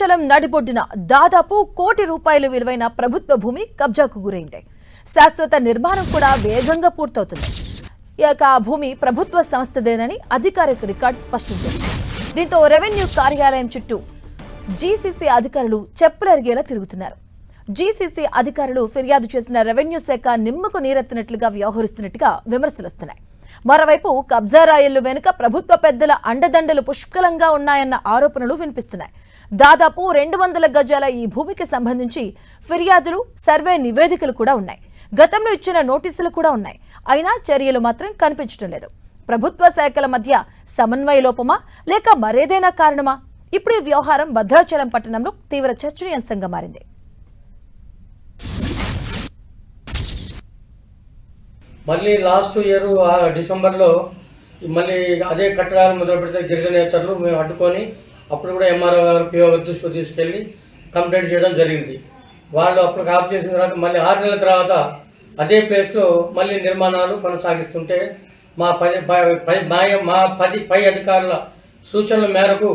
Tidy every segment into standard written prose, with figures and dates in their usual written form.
చలం నడిబొడ్డున దాదాపు కోటి రూపాయల విలువైన ప్రభుత్వ భూమి కబ్జాకు గురైంది. శాశ్వత నిర్మాణం కూడా వేగంగా పూర్తవుతుంది. ఆ భూమి ప్రభుత్వ సంస్థదేనని అధికారిక రికార్డు స్పష్టం చేసింది. దీంతో రెవెన్యూ కార్యాలయం చుట్టూ జీసీసీ అధికారులు చెప్పులరిగేలా తిరుగుతున్నారు. జీసీసీ అధికారులు ఫిర్యాదు చేసిన రెవెన్యూ శాఖ నిమ్మకు నీరెత్తినట్లుగా వ్యవహరిస్తున్నట్టుగా విమర్శలు వస్తున్నాయి. మరోవైపు కబ్జా రాయిళ్లు వెనుక ప్రభుత్వ పెద్దల అండదండలు పుష్కలంగా ఉన్నాయన్న ఆరోపణలు వినిపిస్తున్నాయి. దాదాపు 200 గజాల ఈ భూమికి సంబంధించి ఫిర్యాదులు, సర్వే నివేదికలు కూడా ఉన్నాయి. గతంలో ఇచ్చిన నోటీసులు కూడా ఉన్నాయి. అయినా చర్యలు మాత్రం కనిపించడం లేదు. ప్రభుత్వ శాఖల మధ్య సమన్వయ లోపమా లేక మరేదైనా కారణమా? ఇప్పుడు ఈ వ్యవహారం భద్రాచలం పట్టణంలో తీవ్ర చర్చనీయాంశంగా మారింది. మళ్ళీ లాస్ట్ ఇయర్ డిసెంబర్లో మళ్ళీ అదే కట్టడాలు మొదలు పెడితే గిరిజనేతరులు మేము అడ్డుకొని అప్పుడు కూడా ఎంఆర్ఓ గారు పిఓ దృష్టికి తీసుకెళ్ళి కంప్లైంట్ చేయడం జరిగింది. వాళ్ళు అప్పుడు ఆఫ్ చేసిన తర్వాత మళ్ళీ 6 నెలల తర్వాత అదే ప్లేస్లో మళ్ళీ నిర్మాణాలు కొనసాగిస్తుంటే మా పై అధికారుల సూచనల మేరకు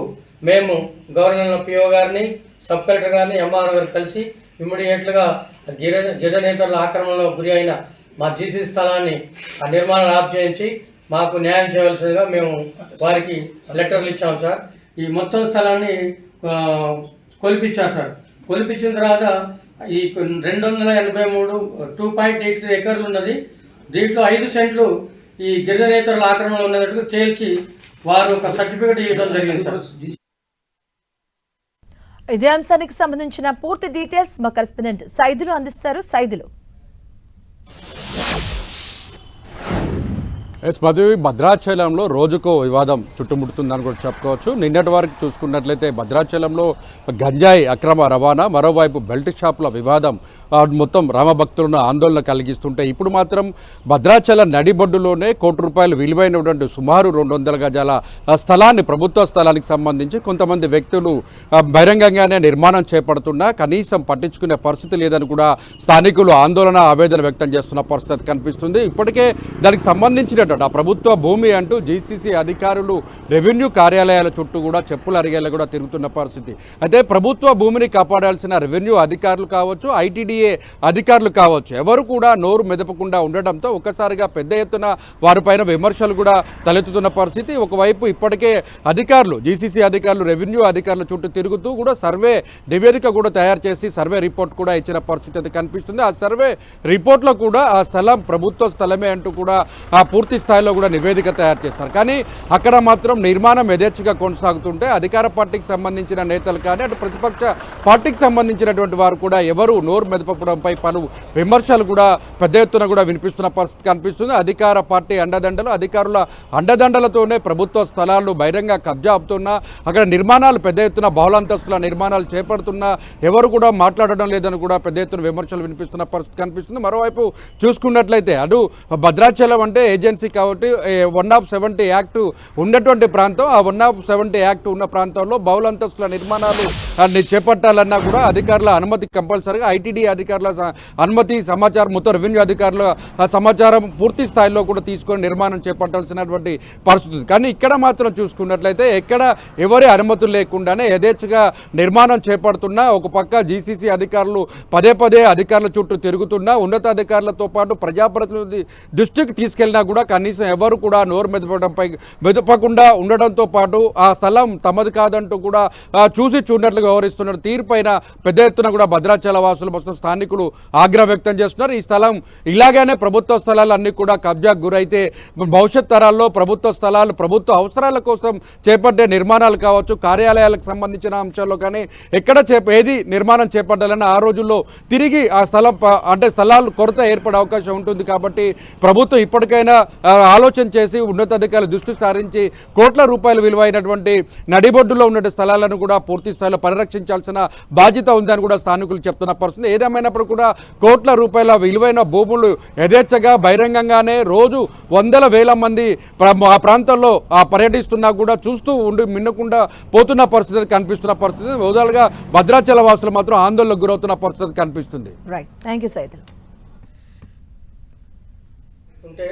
మేము గవర్నర్ పిఓ గారిని, సబ్ కలెక్టర్ గారిని, ఎంఆర్ఓ గారు కలిసి ఇమ్మీడియట్గా గిరిజనేతరుల ఆక్రమణలో గురి అయిన మా జీసీ స్థలాన్ని ఆ నిర్మాణాలు ఆఫ్ చేయించి మాకు న్యాయం చేయవలసిందిగా మేము వారికి లెటర్లు ఇచ్చాము సార్. ఈ మొత్తం స్థలాన్ని కొలిపించారు సార్. కొలిపించిన తర్వాత ఈ 283 2.83 ఎకర్లు ఉన్నది. దీంట్లో 5 సెంట్లు ఈ గిరిజనేతరుల ఆక్రమణలో ఉన్నట్టుగా తేల్చి వారు ఒక సర్టిఫికేట్ ఇవ్వడం జరిగింది సార్. ఇదే అంశానికి సంబంధించిన పూర్తి డీటెయిల్స్ మా కరెస్పాండెంట్ సైదులు అందిస్తారు. సైదులు. మధువి, భద్రాచలంలో రోజుకో వివాదం చుట్టుముడుతుందని కూడా చెప్పుకోవచ్చు. నిన్నటి వరకు చూసుకున్నట్లయితే భద్రాచలంలో గంజాయి అక్రమ రవాణా, మరోవైపు బెల్ట్ షాపుల వివాదం మొత్తం రామభక్తులను ఆందోళన కలిగిస్తుంటే ఇప్పుడు మాత్రం భద్రాచలం నడిబొడ్డులోనే కోటి రూపాయలు విలువైనటువంటి సుమారు 200 గజాల స్థలాన్ని, ప్రభుత్వ స్థలానికి సంబంధించి కొంతమంది వ్యక్తులు బహిరంగంగానే నిర్మాణం చేపడుతున్నా కనీసం పట్టించుకునే పరిస్థితి లేదని కూడా స్థానికులు ఆందోళన, ఆవేదన వ్యక్తం చేస్తున్న పరిస్థితి కనిపిస్తుంది. ఇప్పటికే దానికి సంబంధించిన ఆ ప్రభుత్వ భూమి అంటూ జీసీసీ అధికారులు రెవెన్యూ కార్యాలయాల చుట్టూ కూడా చెప్పులు అరిగేలా కూడా తిరుగుతున్న పరిస్థితి. అయితే ప్రభుత్వ భూమిని కాపాడాల్సిన రెవెన్యూ అధికారులు కావచ్చు, ఐటీడీఏ అధికారులు కావచ్చు, ఎవరు కూడా నోరు మెదపకుండా ఉండడంతో ఒక్కసారిగా పెద్ద ఎత్తున వారిపైన విమర్శలు కూడా తలెత్తుతున్న పరిస్థితి. ఒకవైపు ఇప్పటికే అధికారులు, జీసీసీ అధికారులు రెవెన్యూ అధికారుల చుట్టూ తిరుగుతూ కూడా సర్వే నివేదిక కూడా తయారు చేసి సర్వే రిపోర్ట్ కూడా ఇచ్చిన పరిస్థితి కనిపిస్తుంది. ఆ సర్వే రిపోర్ట్లో కూడా ఆ స్థలం ప్రభుత్వ స్థలమే అంటూ కూడా పూర్తి స్థాయిలో కూడా నివేదిక తయారు చేశారు. కానీ అక్కడ మాత్రం నిర్మాణం యథేచ్ఛగా కొనసాగుతుంటే అధికార పార్టీకి సంబంధించిన నేతలు కానీ అటు ప్రతిపక్ష పార్టీకి సంబంధించినటువంటి వారు కూడా ఎవరు నోరు మెదపడంపై పలు విమర్శలు కూడా పెద్ద ఎత్తున కూడా వినిపిస్తున్న పరిస్థితి కనిపిస్తుంది. అధికార పార్టీ అండదండలు, అధికారుల అండదండలతోనే ప్రభుత్వ స్థలాలు బహిరంగ కబ్జా అవుతున్నా, అక్కడ నిర్మాణాలు పెద్ద ఎత్తున బహుళంతస్తుల నిర్మాణాలు చేపడుతున్నా ఎవరు కూడా మాట్లాడడం లేదని కూడా పెద్ద ఎత్తున విమర్శలు వినిపిస్తున్న పరిస్థితి కనిపిస్తుంది. మరోవైపు చూసుకున్నట్లయితే అటు భద్రాచలం అంటే ఏజెన్సీ కాబట్టి 170 యాక్ట్ ఉన్నటువంటి ప్రాంతం, ఆ 170 యాక్ట్ ఉన్న ప్రాంతంలో బహుళంతస్తుల నిర్మాణాలు చేపట్టాలన్నా కూడా అధికారుల అనుమతి కంపల్సరీగా, ఐటీడీ అధికారుల అనుమతి, సమాచారం మొత్తం రెవెన్యూ అధికారుల సమాచారం పూర్తి స్థాయిలో కూడా తీసుకొని నిర్మాణం చేపట్టాల్సినటువంటి పరిస్థితి. కానీ ఇక్కడ మాత్రం చూసుకున్నట్లయితే ఎక్కడ ఎవరి అనుమతులు లేకుండానే యథేచ్ఛగా నిర్మాణం చేపడుతున్నా, ఒక పక్క జీసీసీ అధికారులు పదే అధికారుల చుట్టూ తిరుగుతున్నా, ఉన్నతాధికారులతో పాటు ప్రజాప్రతినిధి దృష్టికి తీసుకెళ్లినా కూడా కనీసం ఎవరు కూడా నోరు మెదపకుండా ఉండడంతో పాటు ఆ స్థలం తమది కాదంటూ కూడా చూసి చూడనట్లుగా వ్యవహరిస్తున్న తీరుపైన పెద్ద ఎత్తున కూడా భద్రాచల వాసులు, మొత్తం స్థానికులు ఆగ్రహం వ్యక్తం చేస్తున్నారు. ఈ స్థలం ఇలాగనే ప్రభుత్వ స్థలాలు అన్ని కూడా కబ్జాకు గురైతే భవిష్యత్ తరాల్లో ప్రభుత్వ స్థలాలు ప్రభుత్వ అవసరాల కోసం చేపట్టే నిర్మాణాలు కావచ్చు, కార్యాలయాలకు సంబంధించిన అంశాల్లో కానీ ఎక్కడ ఏది నిర్మాణం చేపట్టాలన్న ఆ రోజుల్లో తిరిగి ఆ స్థలం అంటే స్థలాలు కొరత ఏర్పడే అవకాశం ఉంటుంది. కాబట్టి ప్రభుత్వం ఇప్పటికైనా ఆలోచన చేసి ఉన్నతాధికారులు దృష్టి సారించి కోట్ల రూపాయలు విలువైనటువంటి నడిబొడ్డులో ఉన్న స్థలాలను కూడా పూర్తి స్థాయిలో పరిరక్షించాల్సిన బాధ్యత ఉందని కూడా స్థానికులు చెప్తున్న పరిస్థితి. ఏదేమైనప్పుడు కూడా కోట్ల రూపాయల విలువైన భూములు యథేచ్ఛగా బహిరంగంగానే రోజు వందల వేల మంది ఆ ప్రాంతంలో పర్యటిస్తున్నా కూడా చూస్తూ ఉండి మిన్నకుండా పోతున్న పరిస్థితి కనిపిస్తున్న పరిస్థితి. ఉదాహరణగా భద్రాచల వాసులు మాత్రం ఆందోళనకు గురవుతున్న పరిస్థితి కనిపిస్తుంది. Right, thank you Saidulu. ఉంటే